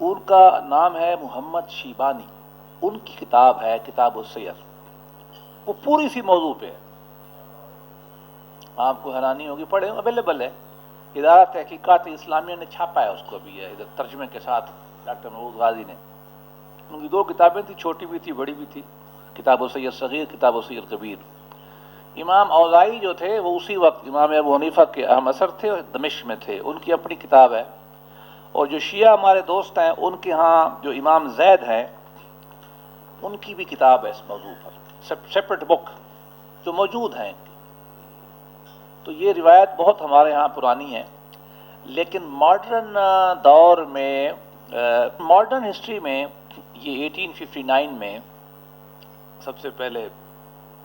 ان کا نام ہے محمد شیبانی، ان کی کتاب ہے کتاب السیر، وہ پوری سی موضوع پہ ہے، آپ کو حیرانی ہوگی، پڑھیں، اویلیبل ہے، ادارہ تحقیقات اسلامیہ نے چھاپا ہے اس کو بھی ہے ادھر ترجمے کے ساتھ، ڈاکٹر محمود غازی نے، ان کی 2 کتابیں تھیں، چھوٹی بھی تھی بڑی بھی تھی، کتاب السیر صغیر، کتاب السیر کبیر۔ امام اوزاعی جو تھے وہ اسی وقت امام ابو حنیفہ کے اہم اثر تھے اور دمشق میں تھے، ان کی اپنی کتاب ہے، اور جو شیعہ ہمارے دوست ہیں ان کے ہاں جو امام زید ہیں ان کی بھی کتاب ہے اس موضوع پر، سیپریٹ بک جو موجود ہیں۔ تو یہ روایت بہت ہمارے ہاں پرانی ہے، لیکن ماڈرن دور میں، ماڈرن ہسٹری میں، یہ 1859 میں سب سے پہلے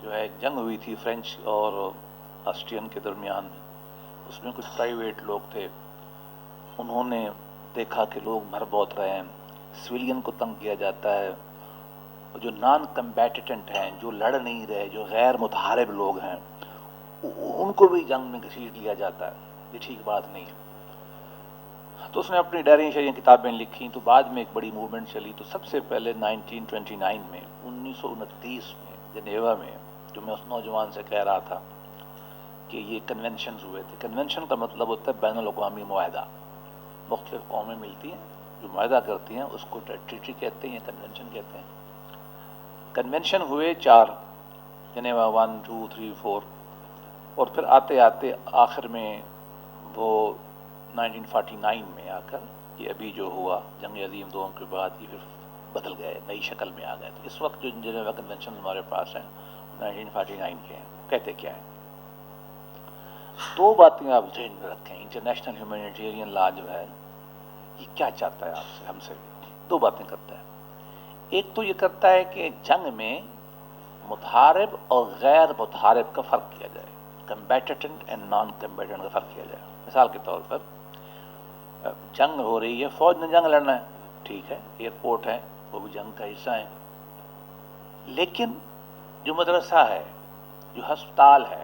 جو ہے جنگ ہوئی تھی فرینچ اور آسٹرین کے درمیان میں، اس میں کچھ پرائیویٹ لوگ تھے، انہوں نے دیکھا کہ لوگ مر بہت رہے ہیں، سویلین کو تنگ کیا جاتا ہے، جو نان کمبیٹیٹنٹ ہیں، جو لڑ نہیں رہے، جو غیر متحارب لوگ ہیں، ان کو بھی جنگ میں گھسیٹ لیا جاتا ہے، یہ ٹھیک بات نہیں ہے۔ تو اس نے اپنی ڈائری شریح کتابیں لکھیں، تو بعد میں ایک بڑی موومنٹ چلی، تو سب سے پہلے 1929 میں، 1929 میں جنیوا میں، جو میں اس نوجوان سے کہہ رہا تھا کہ یہ کنونشنز ہوئے تھے، کنونشن کا مطلب ہوتا ہے بین الاقوامی معاہدہ، مختلف قومیں ملتی ہیں جو معاہدہ کرتی ہیں اس کو ٹریٹی کہتے ہیں یا کنونشن کہتے ہیں۔ کنونشن ہوئے 4، جنیوا 1 2 3 4، اور پھر آتے آتے آخر میں وہ 1949 میں آ کر یہ ابھی جو ہوا جنگ عظیم 2 کے بعد یہ پھر بدل گئے، نئی شکل میں آ گئے۔ تو اس وقت جو جنیوا کنونشن ہمارے پاس ہیں 1949 کے ہیں، کہتے کیا ہیں؟ 2 باتیں آپ ذہن میں رکھیں، انٹرنیشنل ہیومینیٹیرین لا جو ہے یہ کیا چاہتا ہے آپ سے، ہم سے 2 باتیں کرتا ہے۔ ایک تو یہ کرتا ہے کہ جنگ میں متحارب اور غیر متحارب کا فرق کیا جائے، کمبیٹیٹنٹ اینڈ نان کمبیٹنٹ کا فرق کیا جائے۔ مثال کے طور پر جنگ ہو رہی ہے، فوج نے جنگ لڑنا ہے، ٹھیک ہے، ایئرپورٹ ہے وہ بھی جنگ کا حصہ ہے، لیکن جو مدرسہ ہے، جو ہسپتال ہے،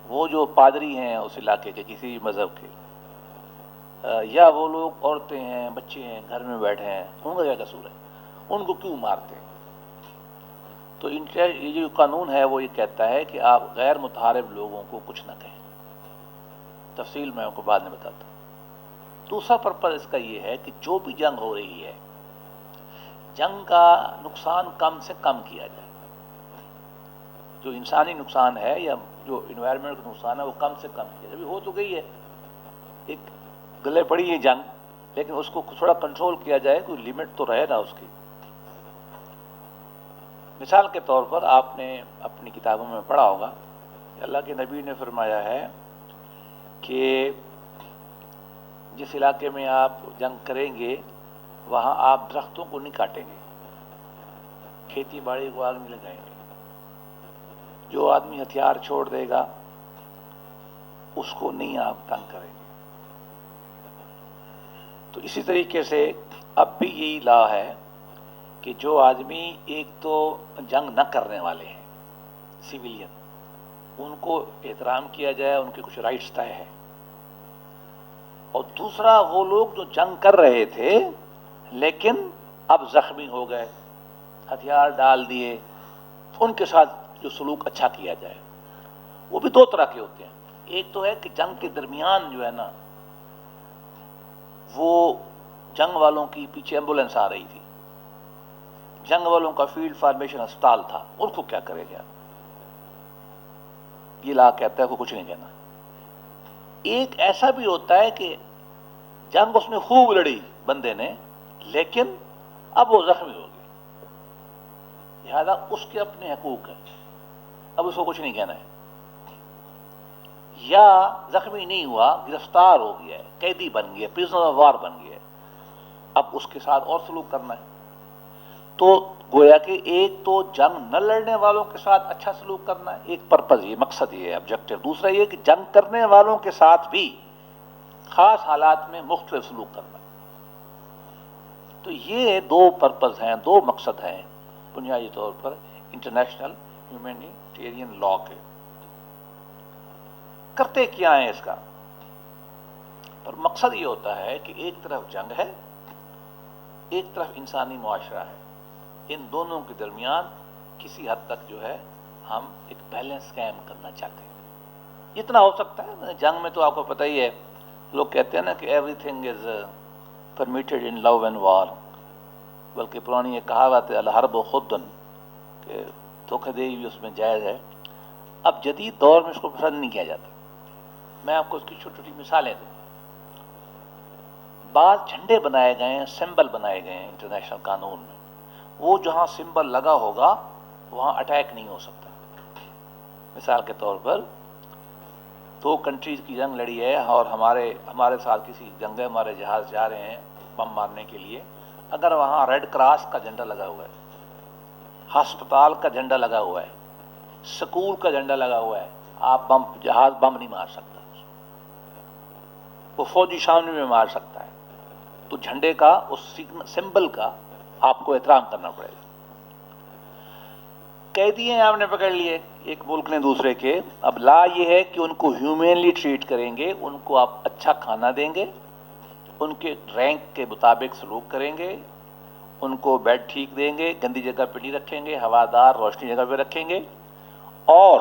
وہ جو پادری ہیں اس علاقے کے کسی بھی مذہب کے، یا وہ لوگ عورتیں ہیں، بچے ہیں، گھر میں بیٹھے ہیں، ان کا کیا قصور ہے، ان کو کیوں مارتے ہیں؟ تو یہ جو قانون ہے وہ یہ کہتا ہے کہ آپ غیر متحارب لوگوں کو کچھ نہ کہیں، تفصیل میں آپ کو بعد میں بتاتا ہوں۔ دوسرا پرپز اس کا یہ ہے کہ جو بھی جنگ ہو رہی ہے، جنگ کا نقصان کم سے کم کیا جائے، جو انسانی نقصان ہے یا جو انوائرمنٹ کا نقصان ہے وہ کم سے کم کیا جائے۔ ابھی ہو تو گئی ہے، ایک گلے پڑی ہے جنگ، لیکن اس کو تھوڑا کنٹرول کیا جائے، کوئی لمٹ تو رہے نا اس کی۔ مثال کے طور پر آپ نے اپنی کتابوں میں پڑھا ہوگا کہ اللہ کے نبی نے فرمایا ہے کہ جس علاقے میں آپ جنگ کریں گے وہاں آپ درختوں کو نہیں کاٹیں گے، کھیتی باڑی کو آگ نہیں لگائیں گے، جو آدمی ہتھیار چھوڑ دے گا اس کو نہیں آپ تنگ کریں گے۔ تو اسی طریقے سے اب بھی یہی لا ہے کہ جو آدمی ایک تو جنگ نہ کرنے والے ہیں، سویلین، ان کو احترام کیا جائے، ان کے کچھ رائٹس طے ہیں، اور دوسرا وہ لوگ جو جنگ کر رہے تھے لیکن اب زخمی ہو گئے، ہتھیار ڈال دیے، ان کے ساتھ جو سلوک اچھا کیا جائے۔ وہ بھی 2 طرح کے ہوتے ہیں، ایک تو ہے کہ جنگ کے درمیان جو ہے نا، وہ جنگ والوں کی پیچھے ایمبولینس آ رہی تھی، جنگ والوں کا فیلڈ فارمیشن ہسپتال تھا، ان کو کیا کرے گا؟ یہ لا کہتا ہے کو کچھ نہیں کہنا۔ ایک ایسا بھی ہوتا ہے کہ جنگ اس نے خوب لڑی بندے نے، لیکن اب وہ زخمی ہو گئی، لہذا اس کے اپنے حقوق ہیں، اب اس کو کچھ نہیں کہنا ہے۔ یا زخمی نہیں ہوا، گرفتار ہو گیا ہے، قیدی بن گیا، پرزنر آف وار بن گیا ہے، اب اس کے ساتھ اور سلوک کرنا ہے۔ تو گویا کہ ایک تو جنگ نہ لڑنے والوں کے ساتھ اچھا سلوک کرنا ہے، ایک پرپز یہ، مقصد یہ ہے، آبجیکٹو۔ دوسرا یہ کہ جنگ کرنے والوں کے ساتھ بھی خاص حالات میں مختلف سلوک کرنا ہے۔ تو یہ 2 پرپز ہیں، 2 مقصد ہیں بنیادی طور پر انٹرنیشنل ہیومینیٹیرین لا کے۔ کرتے کیا ہیں اس کا؟ پر مقصد یہ ہوتا ہے کہ ایک طرف جنگ ہے ایک طرف انسانی معاشرہ ہے، ان دونوں کے درمیان کسی حد تک جو ہے ہم ایک بیلنس قائم کرنا چاہتے ہیں جتنا ہو سکتا ہے۔ جنگ میں تو آپ کو پتہ ہی ہے، لوگ کہتے ہیں نا کہ everything is permitted in love and war, بلکہ پرانی ایک کہاوت ہے الحرب خدن، کہ دھوکہ دہی بھی اس میں جائز ہے۔ اب جدید دور میں اس کو پسند نہیں کیا جاتا۔ میں آپ کو اس کی چھوٹی چھوٹی مثالیں دوں۔ بعض جھنڈے بنائے گئے ہیں، سمبل بنائے گئے ہیں انٹرنیشنل قانون میں، وہ جہاں سمبل لگا ہوگا وہاں اٹیک نہیں ہو سکتا۔ مثال کے طور پر دو کنٹریز کی جنگ لڑی ہے اور ہمارے ساتھ کسی جنگ میں ہمارے جہاز جا رہے ہیں بم مارنے کے لیے، اگر وہاں ریڈ کراس کا جھنڈا لگا ہوا ہے، ہسپتال کا جھنڈا لگا ہوا ہے، سکول کا جھنڈا لگا ہوا ہے، آپ جہاز بم نہیں مار سکتا، وہ فوجی سامنے میں مار سکتا ہے۔ تو جھنڈے کا، اس سمبل کا آپ کو احترام کرنا پڑے گا۔ قیدی ہیں آپ نے پکڑ لیے ایک ملک نے دوسرے کے، اب لا یہ ہے کہ ان کو ہیومینلی ٹریٹ کریں گے، ان کو آپ اچھا کھانا دیں گے، ان کے رینک کے مطابق سلوک کریں گے، ان کو بیڈ ٹھیک دیں گے، گندی جگہ پہ نہیں رکھیں گے، ہوادار روشنی جگہ پہ رکھیں گے، اور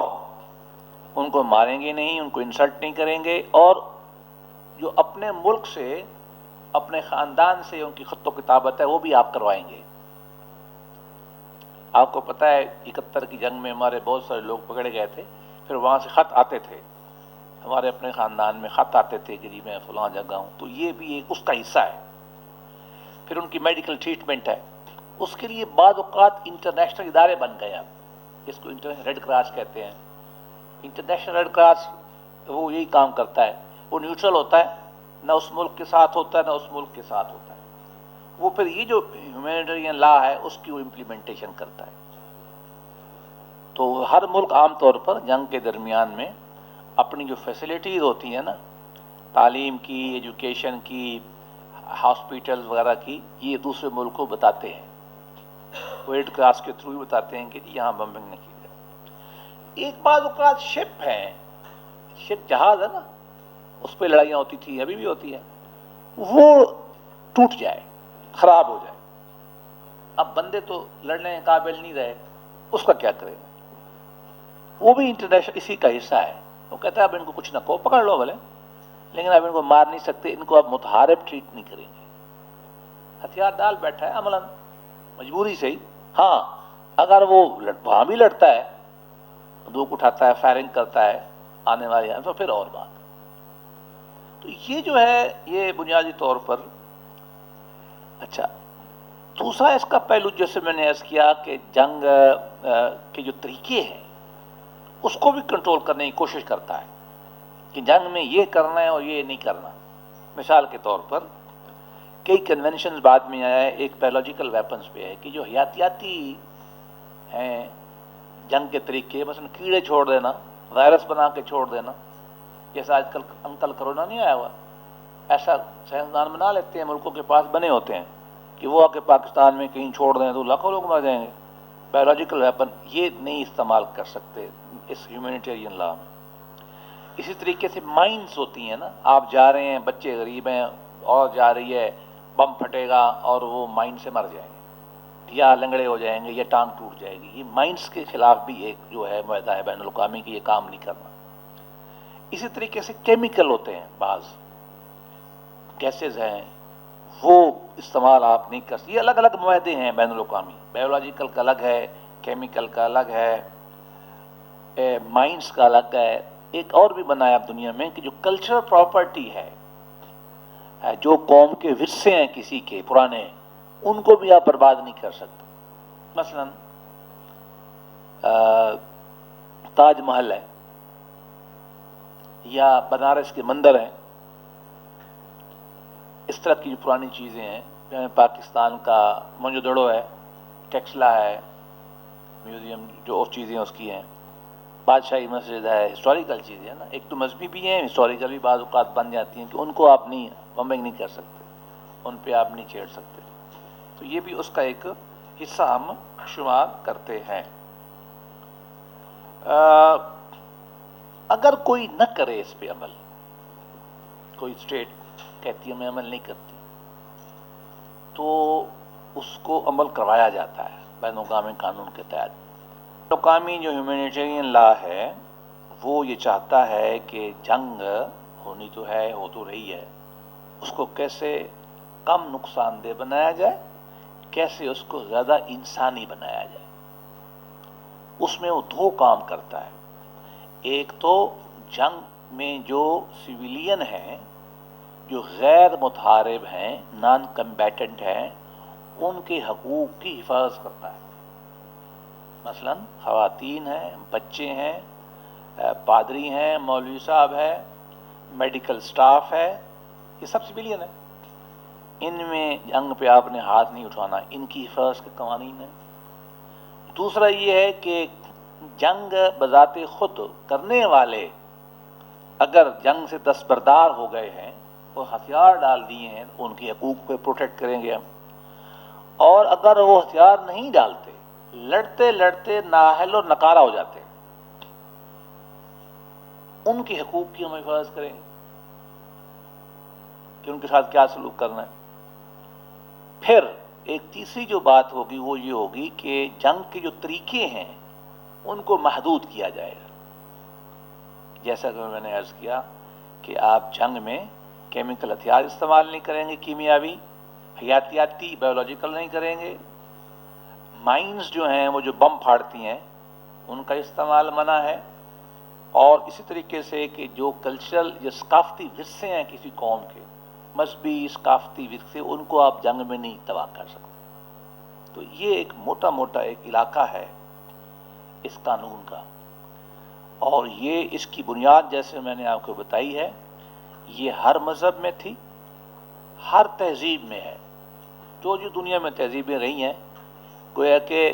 ان کو ماریں گے نہیں، ان کو انسلٹ نہیں کریں گے، اور جو اپنے ملک سے، اپنے خاندان سے ان کی خط و کتابت ہے وہ بھی آپ کروائیں گے۔ آپ کو پتہ ہے 71 کی جنگ میں ہمارے بہت سارے لوگ پکڑے گئے تھے، پھر وہاں سے خط آتے تھے، ہمارے اپنے خاندان میں خط آتے تھے کہ جی میں فلاں جگہ ہوں، تو یہ بھی ایک اس کا حصہ ہے۔ پھر ان کی میڈیکل ٹریٹمنٹ ہے، اس کے لیے بعض اوقات انٹرنیشنل ادارے بن گئے ہیں، جس کو انٹرنیشنل ریڈ کراس کہتے ہیں۔ انٹرنیشنل ریڈ کراس وہ یہی کام کرتا ہے، وہ نیوٹرل ہوتا ہے، نہ اس ملک کے ساتھ ہوتا ہے نہ اس ملک کے ساتھ ہوتا ہے، وہ پھر یہ جو ہیومینیٹرین لا ہے اس کی وہ امپلیمنٹیشن کرتا ہے۔ تو ہر ملک عام طور پر جنگ کے درمیان میں اپنی جو فیسلٹیز ہوتی ہیں نا، تعلیم کی، ایجوکیشن کی، ہاسپیٹل وغیرہ کی، یہ دوسرے ملک کو بتاتے ہیں، ریڈ کراس کے تھرو ہی بتاتے ہیں کہ یہاں بمبنگ نہ کی جائے۔ ایک بعض اوقات شپ ہیں، شپ جہاز ہے نا، اس پہ لڑائیاں ہوتی تھی، ابھی بھی ہوتی ہے، وہ ٹوٹ جائے، خراب ہو جائے، اب بندے تو لڑنے کے قابل نہیں رہے، اس کا کیا کریں؟ وہ بھی انٹرنیشنل اسی کا حصہ ہے۔ وہ کہتا ہے اب ان کو کچھ نہ کہو، پکڑ لو بھلے، لیکن اب ان کو مار نہیں سکتے، ان کو اب متحارب ٹریٹ نہیں کریں گے۔ ہتھیار ڈال بیٹھا ہے عملاً، مجبوری سے ہی، ہاں اگر وہ وہاں بھی لڑتا ہے، بندوق اٹھاتا ہے، فائرنگ کرتا ہے آنے والے تو پھر اور بات۔ تو یہ جو ہے یہ بنیادی طور پر اچھا۔ دوسرا اس کا پہلو جیسے میں نے عرض کیا کہ جنگ کے جو طریقے ہیں اس کو بھی کنٹرول کرنے کی کوشش کرتا ہے کہ جنگ میں یہ کرنا ہے اور یہ نہیں کرنا۔ مثال کے طور پر کئی کنونشنز بعد میں آیا ہے، ایک بایولوجیکل ویپنز پہ ہے کہ جو حیاتیاتی ہیں جنگ کے طریقے، مثلا کیڑے چھوڑ دینا، وائرس بنا کے چھوڑ دینا، جیسا آج کل انکل کرونا نہیں آیا ہوا، ایسا سائنسدان بنا لیتے ہیں، ملکوں کے پاس بنے ہوتے ہیں کہ وہ آ کے پاکستان میں کہیں چھوڑ دیں تو لاکھوں لوگ مر جائیں گے۔ بایولوجیکل ویپن یہ نہیں استعمال کر سکتے اس ہیومینیٹیرین لا میں۔ اسی طریقے سے مائنز ہوتی ہیں نا، آپ جا رہے ہیں، بچے غریب ہیں، اور جا رہی ہے، بم پھٹے گا اور وہ مائن سے مر جائیں گے، یا لنگڑے ہو جائیں گے، یا ٹانگ ٹوٹ جائے گی۔ یہ مائنز کے خلاف بھی ایک جو ہے معاہدہ ہے بین الاقوامی کہ یہ کام نہیں کرنا۔ اسی طریقے سے کیمیکل ہوتے ہیں، بعض گیسز ہیں، وہ استعمال آپ نہیں کر سکتے۔ یہ الگ الگ معاہدے ہیں بین الاقوامی، بایولوجیکل کا الگ ہے، کیمیکل کا الگ ہے، مائنس کا الگ ہے۔ ایک اور بھی بنایا دنیا میں کہ جو کلچرل پراپرٹی ہے، جو قوم کے ورثے ہیں کسی کے پرانے، ان کو بھی آپ برباد نہیں کر سکتے۔ مثلا تاج محل ہے یا بنارس کے مندر ہیں، اس طرح کی جو پرانی چیزیں ہیں، پاکستان کا موئنجو ہے، ٹیکسلا ہے میوزیم، جو اور چیزیں اس کی ہیں، بادشاہی مسجد ہے، ہسٹوریکل چیزیں ہیں نا، ایک تو مذہبی بھی ہیں، ہسٹوریکل بھی بعض اوقات بن جاتی ہیں کہ ان کو آپ نہیں بمبنگ نہیں کر سکتے، ان پہ آپ نہیں چھیڑ سکتے۔ تو یہ بھی اس کا ایک حصہ ہم شمار کرتے ہیں۔ اگر کوئی نہ کرے اس پہ عمل، کوئی اسٹیٹ کہتی ہے میں عمل نہیں کرتی، تو کو عمل کروایا جاتا ہے بین الاقوامی قانون کے تحت۔ مقامی جو ہیومینیٹیرین لا ہے وہ یہ چاہتا ہے کہ جنگ ہونی تو ہے، ہو تو رہی ہے، اس کو کیسے کم نقصان دہ بنایا جائے، کیسے اس کو زیادہ انسانی بنایا جائے۔ اس میں وہ دو کام کرتا ہے، ایک تو جنگ میں جو سویلین ہیں، جو غیر متحارب ہیں، نان کمبیٹنٹ ہیں، ان کے حقوق کی حفاظت کرتا ہے۔ مثلا خواتین ہیں، بچے ہیں، پادری ہیں، مولوی صاحب ہے، میڈیکل سٹاف ہے، یہ سب سویلین ہیں، ان میں جنگ پہ آپ نے ہاتھ نہیں اٹھانا، ان کی حفاظت کے قوانین ہیں۔ دوسرا یہ ہے کہ جنگ بذات خود کرنے والے اگر جنگ سے دستبردار ہو گئے ہیں، وہ ہتھیار ڈال دیے ہیں، ان کے حقوق پہ پروٹیکٹ کریں گے ہم، اور اگر وہ ہتھیار نہیں ڈالتے، لڑتے لڑتے نااہل اور نکارہ ہو جاتے ہیں، ان کے حقوق کی ہم حفاظت کریں گے کہ ان کے ساتھ کیا سلوک کرنا ہے۔ پھر ایک تیسری جو بات ہوگی وہ یہ ہوگی کہ جنگ کے جو طریقے ہیں ان کو محدود کیا جائے گا۔ جیسا کہ میں نے عرض کیا کہ آپ جنگ میں کیمیکل ہتھیار استعمال نہیں کریں گے، کیمیاوی، حیاتیاتی، بایولوجیکل نہیں کریں گے۔ مائنز جو ہیں وہ جو بم پھاڑتی ہیں ان کا استعمال منع ہے، اور اسی طریقے سے کہ جو کلچرل یا ثقافتی ورثے ہیں کسی قوم کے، مذہبی ثقافتی ورثے، ان کو آپ جنگ میں نہیں تباہ کر سکتے۔ تو یہ ایک موٹا موٹا ایک علاقہ ہے اس قانون کا، اور یہ اس کی بنیاد جیسے میں نے آپ کو بتائی ہے، یہ ہر مذہب میں تھی، ہر تہذیب میں ہے، جو دنیا میں تہذیبیں رہی ہیں، گویا کہ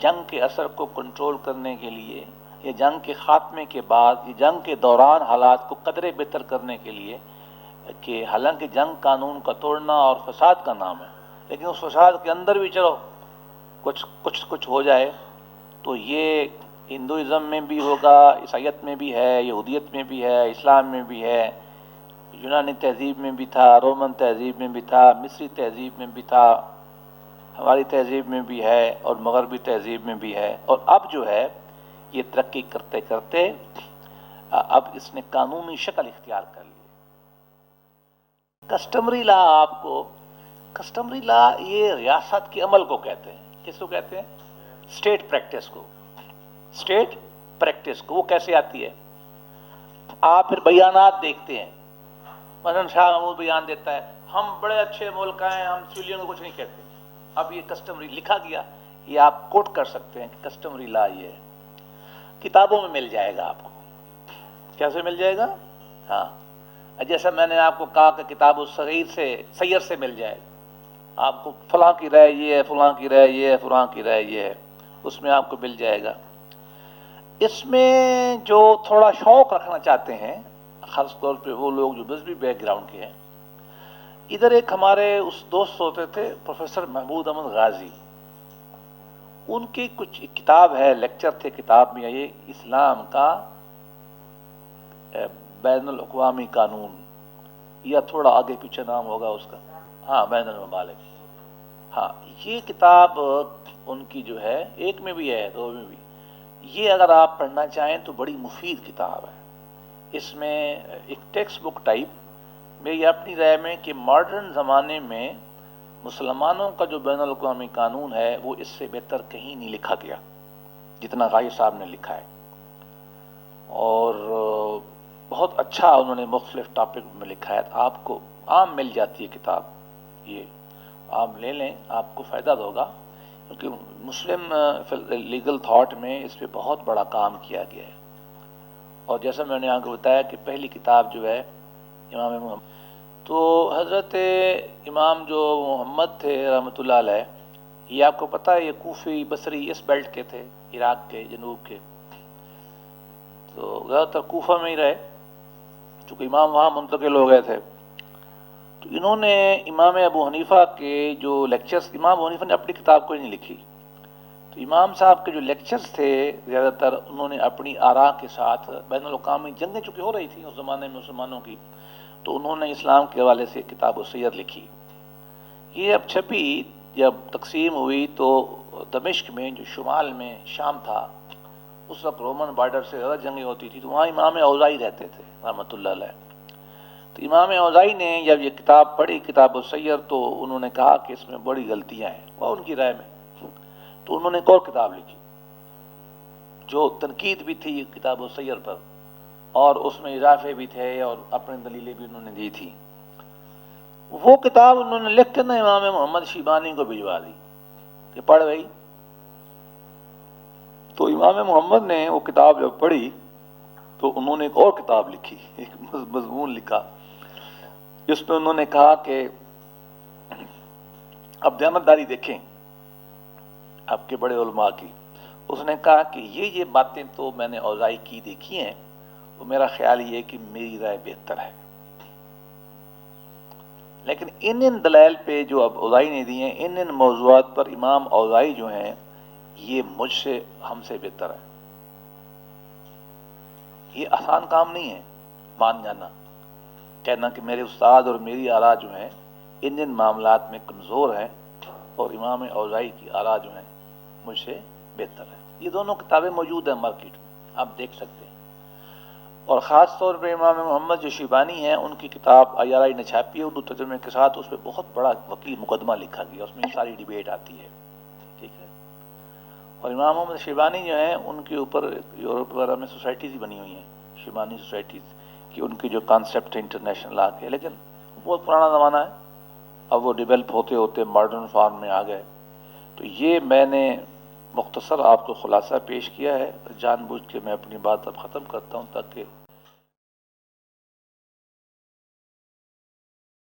جنگ کے اثر کو کنٹرول کرنے کے لیے، یا جنگ کے خاتمے کے بعد، یا جنگ کے دوران حالات کو قدرے بہتر کرنے کے لیے، کہ حالانکہ جنگ قانون کا توڑنا اور فساد کا نام ہے، لیکن اس فساد کے اندر بھی چلو کچھ ہو جائے، تو یہ ہندوازم میں بھی ہوگا، عیسائیت میں بھی ہے، یہودیت میں بھی ہے، اسلام میں بھی ہے، یونانی تہذیب میں بھی تھا، رومن تہذیب میں بھی تھا، مصری تہذیب میں بھی تھا، ہماری تہذیب میں بھی ہے، اور مغربی تہذیب میں بھی ہے، اور اب جو ہے یہ ترقی کرتے کرتے اب اس نے قانونی شکل اختیار کر لی۔ کسٹمری لا، آپ کو کسٹمری لا یہ ریاست کے عمل کو کہتے ہیں۔ کس کو کہتے ہیں؟ اسٹیٹ پریکٹس کو۔ اسٹیٹ پریکٹس کو وہ کیسے آتی ہے؟ آپ پھر بیانات دیکھتے ہیں، مثلا شاہ محمود بیان دیتا ہے، ہم بڑے اچھے ملک ہیں، ہم سویلین کو کچھ نہیں کہتے۔ اب یہ کسٹمری لکھا گیا، یہ آپ کوٹ کر سکتے ہیں کہ کسٹمری لا یہ ہے، کتابوں میں مل جائے گا آپ کو۔ کیسے مل جائے گا؟ ہاں، جیسا میں نے آپ کو کہا کہ کتاب الصغیر سے، سیر سے مل جائے گا، آپ کو فلاں کی رائے یہ ہے، فلاں کی رائے یہ ہے، فلاں کی رائے یہ ہے، اس میں آپ کو مل جائے گا۔ اس میں جو تھوڑا شوق رکھنا چاہتے ہیں، خاص طور پہ وہ لوگ جو مذہبی بیک گراؤنڈ کے ہیں، ادھر ایک ہمارے اس دوست ہوتے تھے پروفیسر محمود احمد غازی، ان کی کچھ کتاب ہے، لیکچر تھے کتاب میں، یہ اسلام کا بین الاقوامی قانون، یا تھوڑا آگے پیچھے نام ہوگا اس کا، ہاں بین الممالک، ہاں یہ کتاب ان کی جو ہے، ایک میں بھی ہے، دو میں بھی، یہ اگر آپ پڑھنا چاہیں تو بڑی مفید کتاب ہے۔ اس میں ایک ٹیکسٹ بک ٹائپ، میری اپنی رائے میں کہ ماڈرن زمانے میں مسلمانوں کا جو بین الاقوامی قانون ہے وہ اس سے بہتر کہیں نہیں لکھا گیا جتنا غازی صاحب نے لکھا ہے، اور بہت اچھا انہوں نے مختلف ٹاپک میں لکھا ہے۔ آپ کو عام مل جاتی ہے کتاب، یہ آپ لے لیں، آپ کو فائدہ ہوگا، کیونکہ مسلم لیگل تھاٹ میں اس پہ بہت بڑا کام کیا گیا ہے۔ اور جیسا میں نے آپ کو بتایا کہ پہلی کتاب جو ہے امام محمد، تو حضرت امام جو محمد تھے رحمۃ اللہ علیہ، یہ آپ کو پتہ ہے یہ کوفی بصری اس بیلٹ کے تھے، عراق کے جنوب کے، تو زیادہ تر کوفہ میں ہی رہے، چونکہ امام وہاں منتقل ہو گئے تھے۔ تو انہوں نے امام ابو حنیفہ کے جو لیکچرز، امام ابو حنیفہ نے اپنی کتاب کوئی نہیں لکھی، تو امام صاحب کے جو لیکچرز تھے زیادہ تر انہوں نے اپنی آراء کے ساتھ، بین الاقوامی جنگیں چونکہ ہو رہی تھیں اس زمانے میں مسلمانوں کی، تو انہوں نے اسلام کے حوالے سے کتاب السیر لکھی۔ یہ اب چھپی جب تقسیم ہوئی تو دمشق میں جو شمال میں شام تھا، اس وقت رومن بارڈر سے زیادہ جنگیں ہوتی تھی، تو وہاں امام اوزاعی رہتے تھے رحمۃ اللہ علیہ۔ تو امام اوزاعی نے جب یہ کتاب پڑھی، کتاب السیر، تو انہوں نے کہا کہ اس میں بڑی غلطیاں ہیں، وہ ان کی رائے میں۔ تو انہوں نے ایک اور کتاب لکھی جو تنقید بھی تھی کتاب السیر پر، اور اس میں اضافے بھی تھے اور اپنی دلیلیں بھی انہوں نے دی تھی۔ وہ کتاب انہوں نے لکھ کے نا امام محمد شیبانی کو بھجوا دی کہ پڑھ بھائی۔ تو امام محمد نے وہ کتاب جب پڑھی تو انہوں نے ایک اور کتاب لکھی، ایک مضمون لکھا، جس میں انہوں نے کہا کہ اب دیانتداری دیکھیں آپ کے بڑے علماء کی۔ اس نے کہا کہ یہ باتیں تو میں نے اوزاعی کی دیکھی ہیں، تو میرا خیال یہ ہے کہ میری رائے بہتر ہے، لیکن ان دلائل پہ جو اب اوزاعی نے دی ہیں، ان موضوعات پر امام اوزاعی جو ہیں یہ مجھ سے، ہم سے بہتر ہے۔ یہ آسان کام نہیں ہے مان جانا، کہنا کہ میرے استاد اور میری آراء جو ہیں ان معاملات میں کمزور ہیں اور امام اوزاعی کی آراء جو ہیں مجھ سے بہتر ہے۔ یہ دونوں کتابیں موجود ہیں مارکیٹ میں، آپ دیکھ سکتے ہیں۔ اور خاص طور پہ امام محمد جو شیبانی ہیں، ان کی کتاب IRI نے چھاپی ہے اردو ترجمے کے ساتھ، اس پہ بہت بڑا وکیل مقدمہ لکھا گیا، اس میں ساری ڈیبیٹ آتی ہے، ٹھیک ہے۔ اور امام محمد شیبانی جو ہیں ان کے اوپر یورپ وغیرہ میں سوسائٹیز بنی ہوئی ہیں، شیبانی سوسائٹیز، کہ ان کی جو کانسیپٹ انٹرنیشنل لا کے، لیکن بہت پرانا زمانہ ہے، اب وہ ڈیولپ ہوتے ہوتے ماڈرن فارم میں آ گئے۔ تو یہ میں نے مختصر آپ کو خلاصہ پیش کیا ہے، جان بوجھ کے میں اپنی بات اب ختم کرتا ہوں تاکہ